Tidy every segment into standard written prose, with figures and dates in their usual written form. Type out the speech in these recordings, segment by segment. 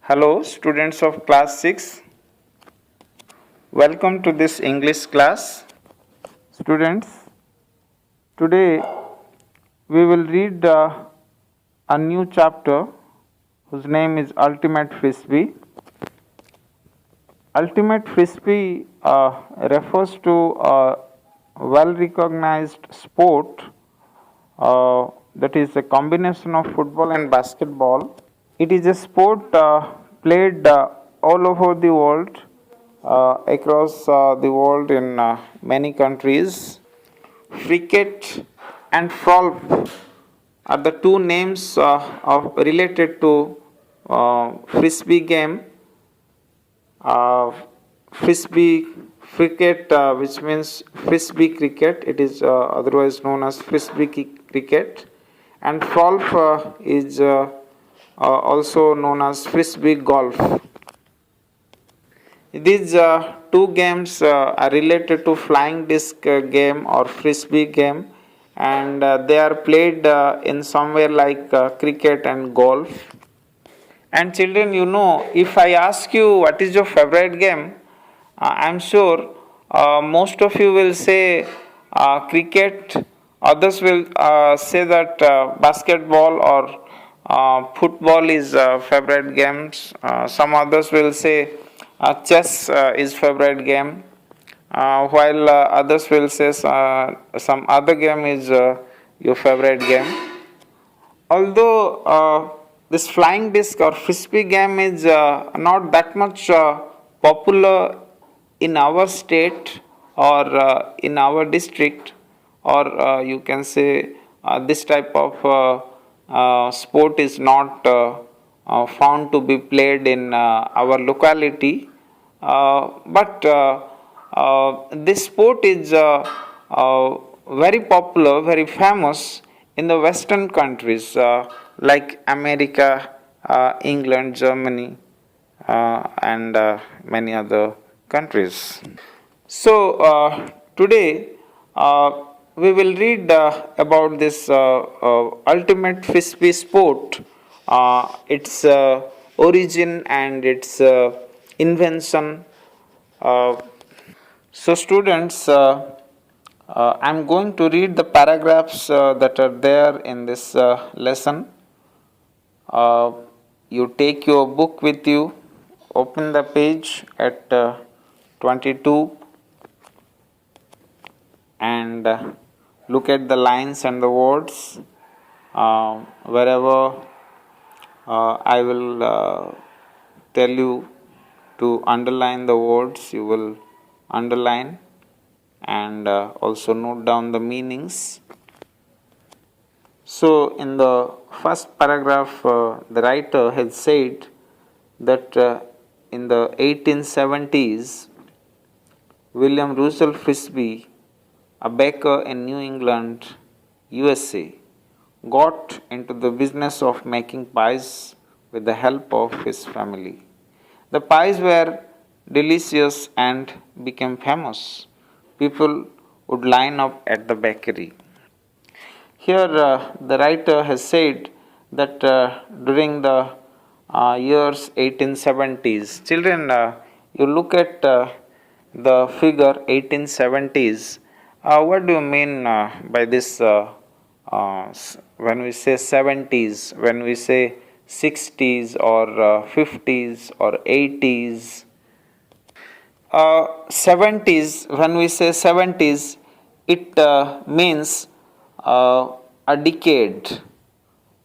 Hello, students of class 6. Welcome to this English class. Students, today we will read a new chapter whose name is Ultimate Frisbee. Ultimate Frisbee refers to a well recognized sport that is a combination of football and basketball. It is a sport played all over the world, across the world in many countries. Cricket and golf are the two names related to frisbee game. Frisbee cricket, which means frisbee cricket, it is otherwise known as frisbee cricket, and golf is also known as frisbee golf. These two games are related to flying disc game or frisbee game, and they are played in somewhere like cricket and golf. And children, if I ask you what is your favorite game, I'm sure most of you will say cricket, others will say that basketball or football is favorite games. Some others will say chess is favorite game, while others will say some other game is your favorite game. Although this flying disc or frisbee game is not that much popular in our state or in our district, or you can say this type of sport is not found to be played in our locality, but this sport is very popular, very famous in the Western countries like America, England, Germany, and many other countries. So, today we will read about this ultimate frisbee sport, its origin and its invention. So, students, I'm going to read the paragraphs that are there in this lesson. You take your book with you, open the page at 22, and look at the lines and the words. Wherever I will tell you to underline the words, you will underline and also note down the meanings. So, in the first paragraph, the writer has said that in the 1870s, William Russell Frisbee, a baker in New England, USA, got into the business of making pies with the help of his family. The pies were delicious and became famous. People would line up at the bakery. Here, the writer has said that during the years 1870s, children, you look at the figure 1870s. What do you mean by this? When we say 70s, when we say 60s or 50s or 80s? 70s, when we say 70s, it means a decade,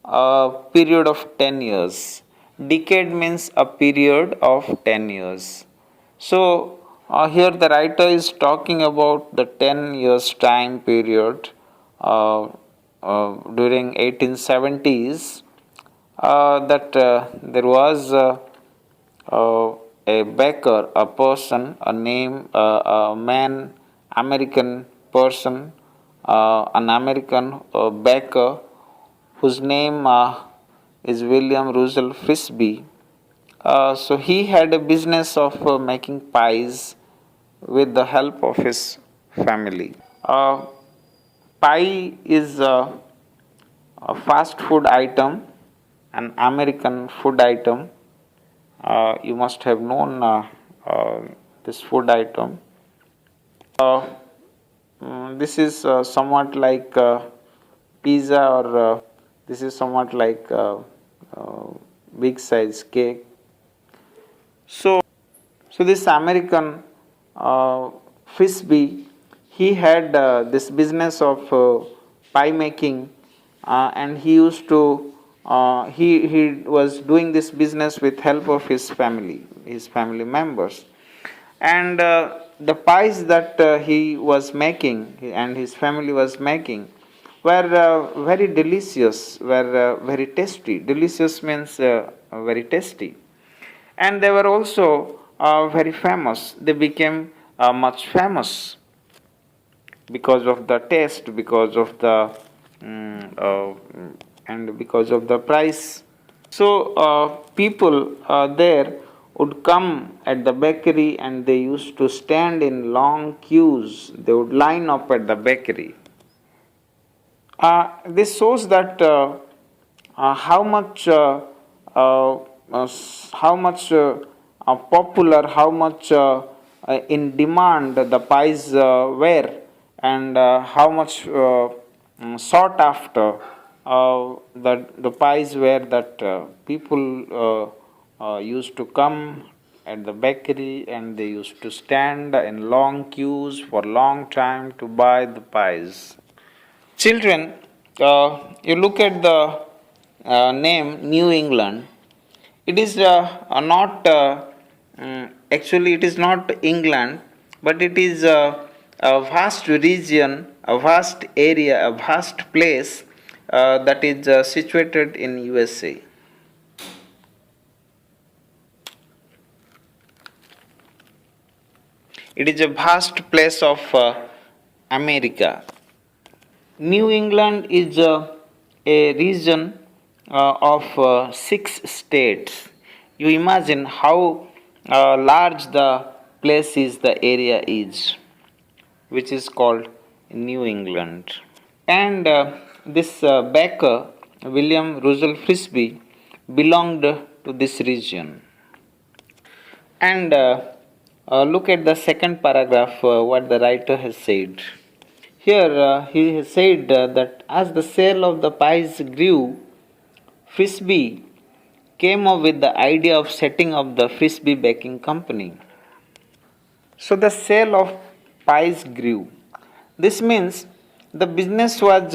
a period of 10 years. Decade means a period of 10 years. So, here the writer is talking about the 10 years time period during 1870s, that there was a baker, a person, a name, a man, American person, an American baker whose name is William Russell Frisbee. So he had a business of making pies with the help of his family. Pie is a fast food item, an American food item, You must have known this food item. Uh, this is somewhat like pizza, or this is somewhat like uh, big size cake. So this American Frisbee, he had this business of pie making, and he used to he was doing this business with help of his family members, and the pies that he was making and his family was making were very delicious, were very tasty. Delicious means very tasty, and they were also very famous. They became much famous because of the taste, because of the and because of the price. So people there would come at the bakery, and they used to stand in long queues. They would line up at the bakery. This shows that how much popular, how much in demand the pies were, and how much sought after the pies were, that people used to come at the bakery, and they used to stand in long queues for long time to buy the pies. Children, you look at the name New England. It is not actually, it is not England, but it is a vast region, a vast area, a vast place that is situated in USA. It is a vast place of America. New England is a region of 6 states. You imagine how large the place is, the area is, which is called New England. And this baker, William Russell Frisbee, belonged to this region. And look at the second paragraph, what the writer has said. Here he has said that as the sale of the pies grew, Frisbee came up with the idea of setting up the Frisbee Baking Company. So the sale of pies grew. This means the business was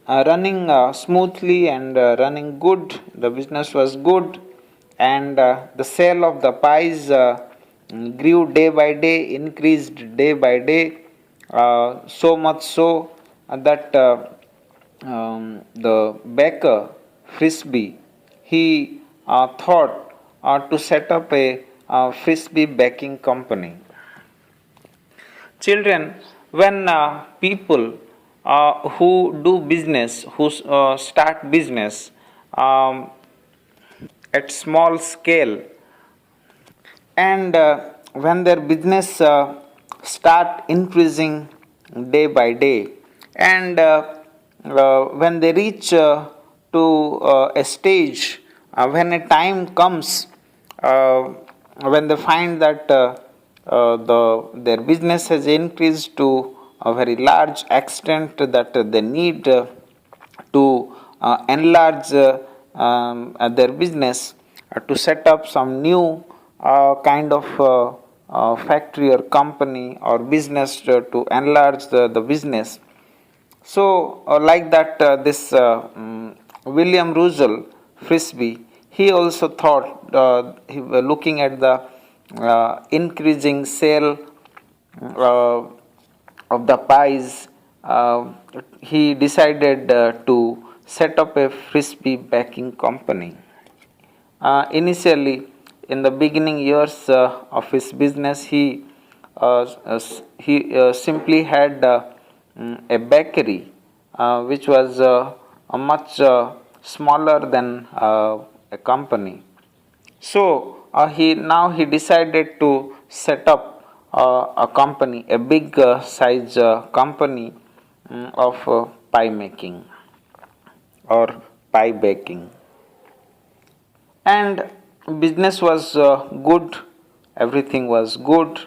running smoothly and running good. The business was good, and the sale of the pies grew day by day, increased day by day, so much so that the baker Frisbee, he thought to set up a Frisbee baking company. Children, when people who do business, who start business at small scale, and when their business start increasing day by day, and when they reach to a stage, when a time comes when they find that their business has increased to a very large extent, that they need to enlarge their business, to set up some new kind of factory or company or business to enlarge the business. So, like that, this William Russell Frisbee, he also thought, looking at the increasing sale of the pies, he decided to set up a Frisbee baking company. Initially, in the beginning years of his business, he simply had a bakery, which was a much smaller than a company. So he decided to set up a company, a big size company of pie making or pie baking. And business was good, everything was good.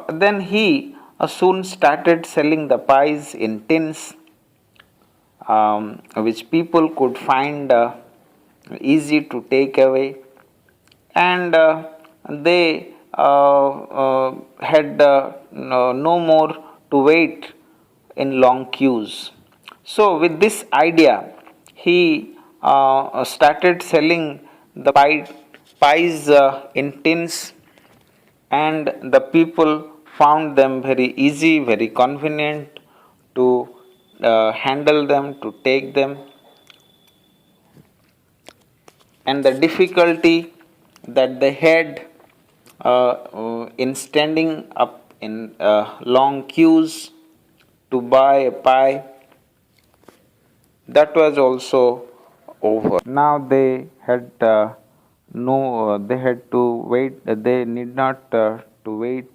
Then he soon started selling the pies in tins, which people could find easy to take away, and they had no more to wait in long queues. So, with this idea, he started selling the pies in tins, and the people found them very easy, very convenient to handle them, to take them, and the difficulty that they had in standing up in long queues to buy a pie, that was also over. Now they had they had to wait. They need not to wait.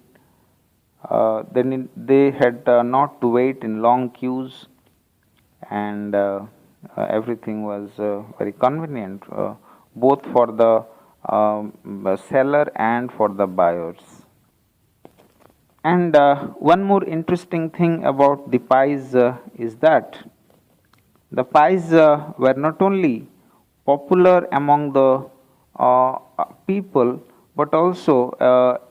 They had not to wait in long queues, and everything was very convenient, both for the seller and for the buyers. And one more interesting thing about the pies is that the pies were not only popular among the people but also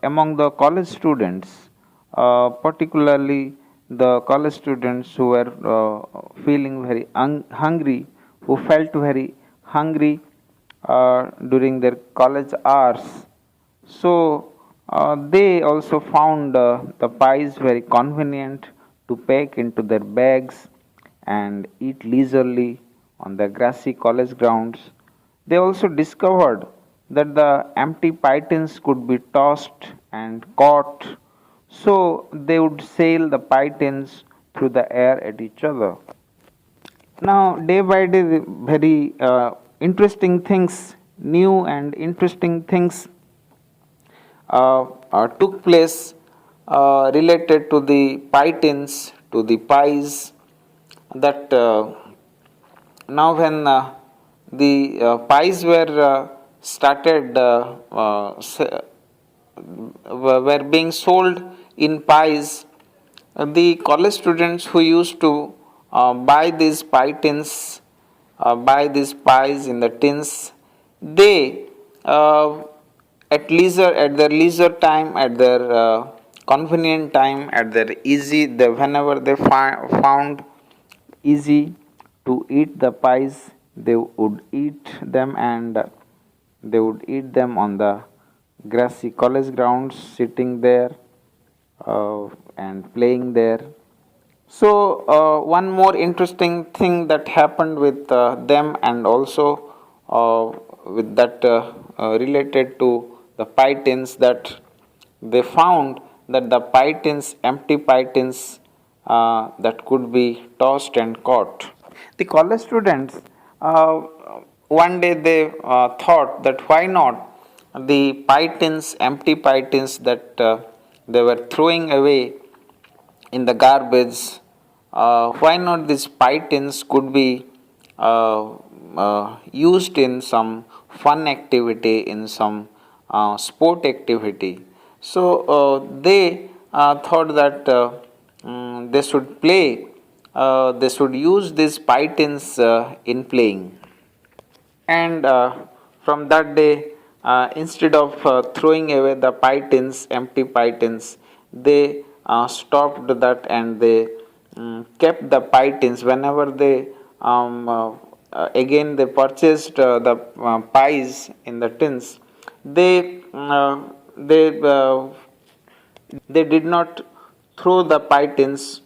among the college students, particularly the college students who were feeling very hungry, who felt very hungry during their college hours. So they also found the pies very convenient to pack into their bags and eat leisurely on the grassy college grounds. They also discovered that the empty pie tins could be tossed and caught, so they would sail the pie tins through the air at each other. Now, day by day, very interesting things, new and interesting things took place related to the pie tins, to the pies, that now when the pies were started were being sold in pies, the college students who used to buy these pie tins, buy these pies in the tins, they at their leisure time, at their convenient time, at their easy, whenever they found easy to eat the pies, they would eat them, and they would eat them on the grassy college grounds, sitting there and playing there. So, one more interesting thing that happened with them, and also with that related to the pie tins, that they found that the pie tins, empty pie tins, that could be tossed and caught. The college students, one day they thought that why not the pie tins, empty pie tins that they were throwing away in the garbage, why not these pie tins could be used in some fun activity, in some sport activity. So they thought that they should play, they should use these pie tins in playing. And from that day, instead of throwing away the pie tins, empty pie tins, they stopped that, and they kept the pie tins. Whenever they again they purchased the pies in the tins, they they uh, they did not throw the pie tins.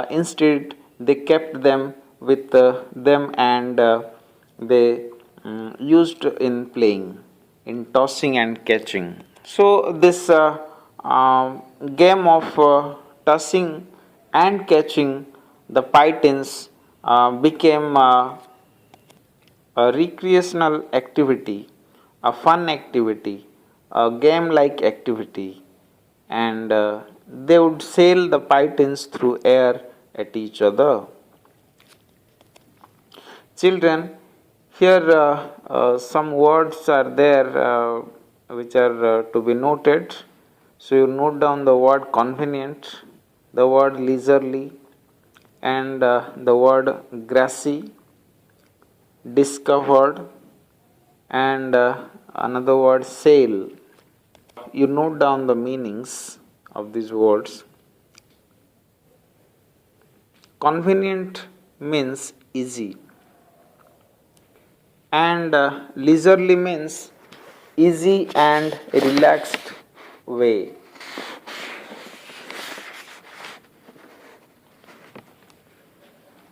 Instead, they kept them with them, and they used in playing, in tossing and catching. So, this game of tossing and catching the pie tins became a recreational activity, a fun activity, a game like activity, and they would sail the pie tins through air at each other. Children, Here some words are there which are to be noted. So you note down the word convenient, the word leisurely, and the word grassy, discovered, and another word sail. You note down the meanings of these words. Convenient means easy, and leisurely means easy and relaxed way.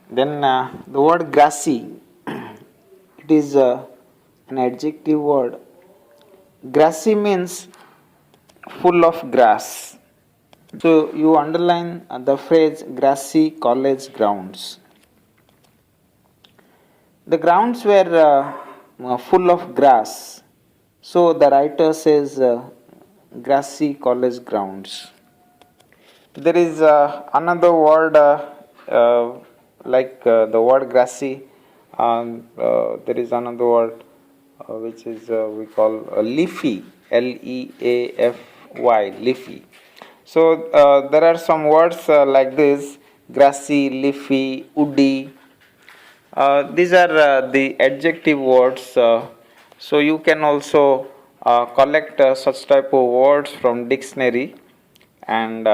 Then the word grassy, it is an adjective word. Grassy means full of grass. So you underline the phrase grassy college grounds. The grounds were full of grass. So the writer says grassy college grounds. There is another word like the word grassy. There is another word which is we call leafy, Leafy, leafy. So there are some words like this: grassy, leafy, woody. These are the adjective words. So you can also collect such type of words from dictionary, and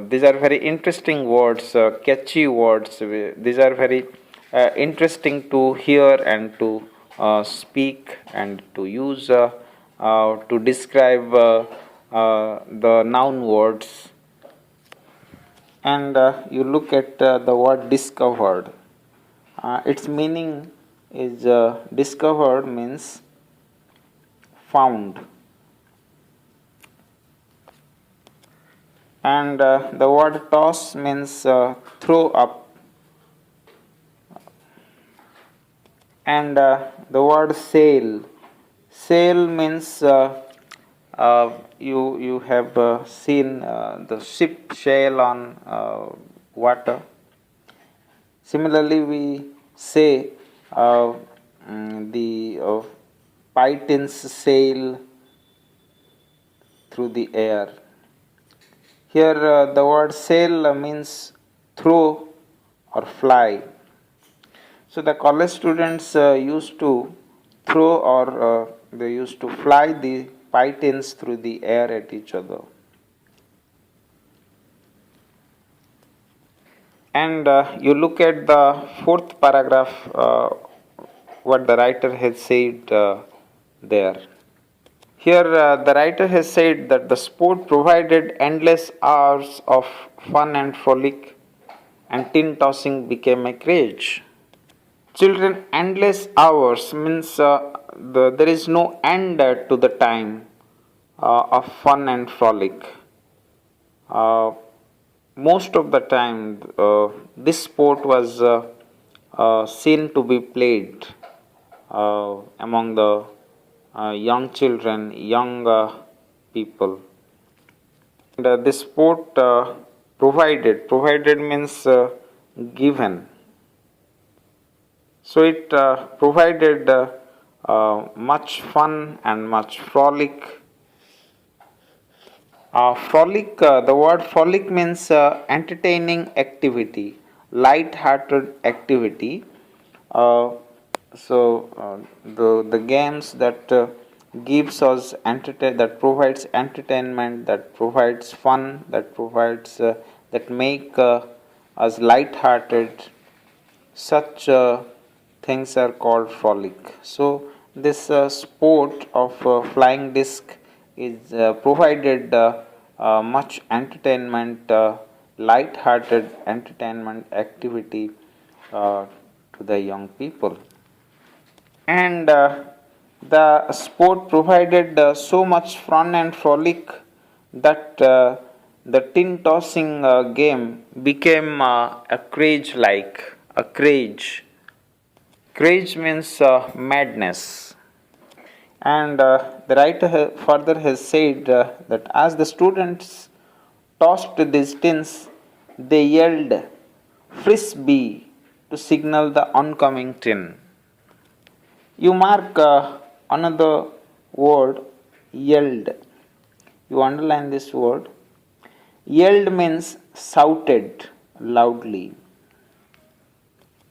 these are very interesting words, catchy words. These are very interesting to hear and to speak and to use to describe the noun words. And you look at the word discovered. Its meaning is discovered means found, and the word toss means throw up, and the word sail means you have seen the ship sail on water. Similarly, we say the pythons sail through the air. Here, the word sail means throw or fly. So, the college students used to throw or they used to fly the pythons through the air at each other. And you look at the fourth paragraph, what the writer has said there. Here, the writer has said that the sport provided endless hours of fun and frolic, and tin tossing became a craze. Children, endless hours means there is no end to the time of fun and frolic. Most of the time, this sport was seen to be played among the young children, young people. And this sport provided means given. So it provided much fun and much frolic. The word frolic means entertaining activity, light-hearted activity. The games that gives us that provides entertainment, that provides fun, that make us light-hearted. Such things are called frolic. So this sport of flying disc is provided much entertainment, light-hearted entertainment activity to the young people. And the sport provided so much fun and frolic that the tin tossing game became a craze like a craze. Craze means madness. And the writer further has said that as the students tossed these tins, they yelled Frisbee to signal the oncoming tin. You mark another word, yelled. You underline this word. Yelled means shouted loudly.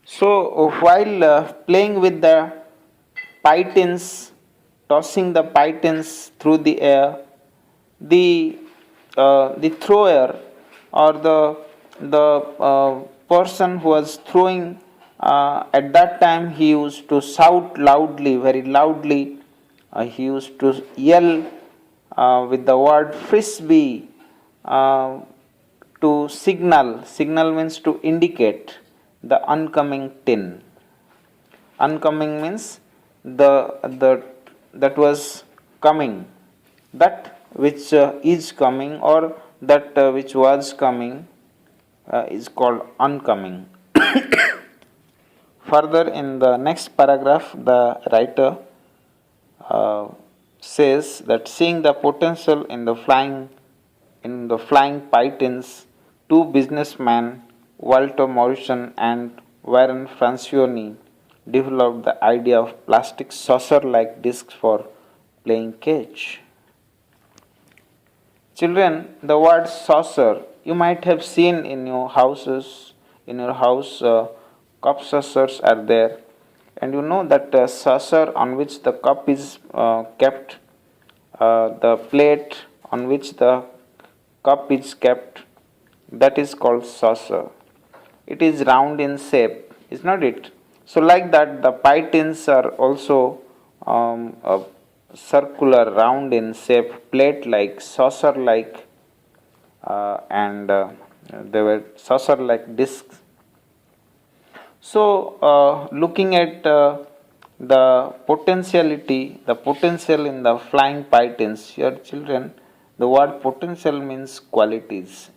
So while playing with the pythons, tossing the pythons through the air, the thrower or the person who was throwing at that time, he used to shout loudly, very loudly. He used to yell with the word frisbee uh, to signal. Signal means to indicate the oncoming tin. Oncoming means the that was coming, that which is coming, or that which was coming is called oncoming. Further, in the next paragraph, the writer uh, says that seeing the potential in the flying pythons, two businessmen, Walter Morrison and Warren Francione, developed the idea of plastic saucer-like discs for playing catch. Children, the word saucer you might have seen in your houses. In your house, cup saucers are there, and you know that saucer on which the cup is kept, the plate on which the cup is kept, that is called saucer. It is round in shape, is not it? So, like that, the pie tins are also a circular, round in shape, plate like, saucer like, and they were saucer like discs. So, looking at the potential in the flying pythons, here children, the word potential means qualities.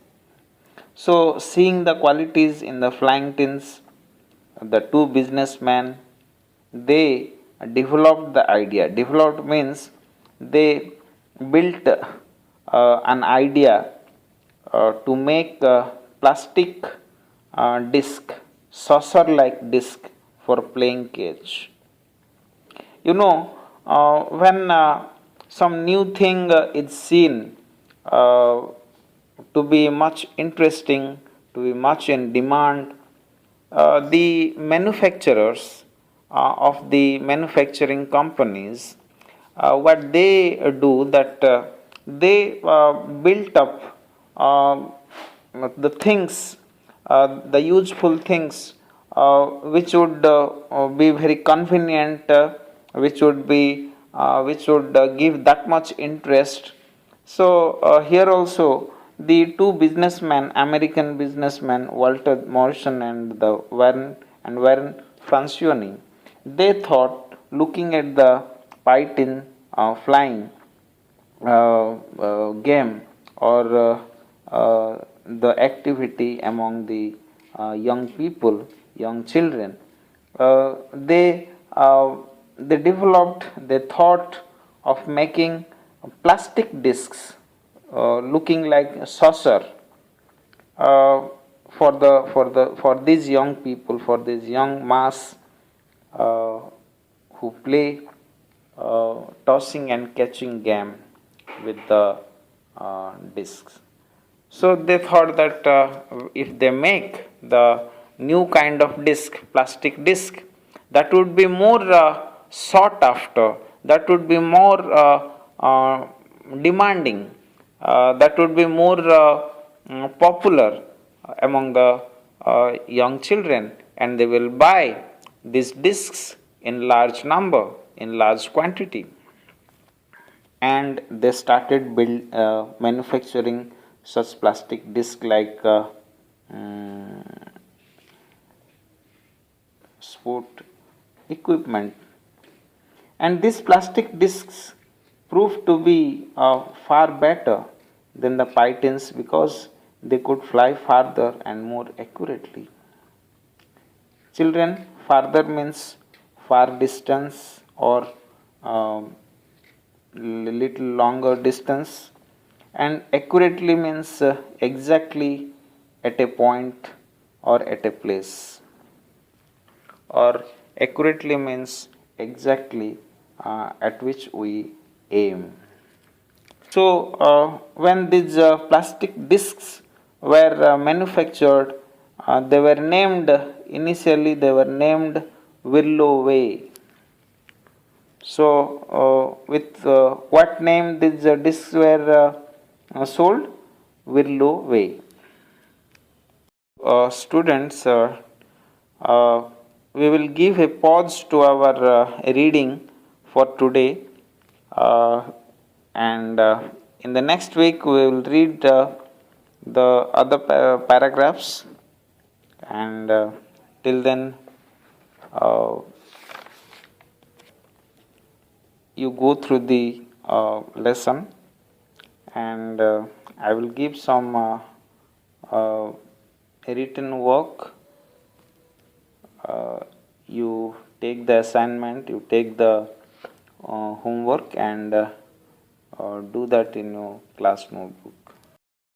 So, seeing the qualities in the flying tins, the two businessmen, they developed the idea. Developed means they built an idea to make a plastic disc, saucer like disc for playing catch. You know, when some new thing is seen to be much interesting, to be much in demand, the manufacturers of the manufacturing companies, what they do, that they built up the things, the useful things which would be very convenient, which would give that much interest. So here also the two businessmen, American businessmen, Walter Morrison and the Warren Francione, they thought, looking at the python flying game, or the activity among the young people, young children, uh, they uh, they thought of making plastic discs looking like a saucer uh, for these young people, for these young mass uh, who play tossing and catching game with the discs. So they thought that if they make the new kind of disc, plastic disc, that would be more sought after, that would be more demanding, that would be more popular among the young children, and they will buy these discs in large number, in large quantity. And they started manufacturing such plastic disc like um, sport equipment, and these plastic discs proved to be far better than the pythons because they could fly farther and more accurately. Children, farther means far distance, or um, little longer distance, and accurately means exactly at a point or at a place, or accurately means exactly at which we aim. So, when these plastic discs were manufactured, they were named initially. They were named Willow Way. So, with what name these discs were sold? Willow Way. Students, uh, we will give a pause to our reading for today, and in the next week we will read the other paragraphs, and till then uh, you go through the lesson, and I will give some uh, written work. You take the assignment, you take the homework, and do that in your class notebook.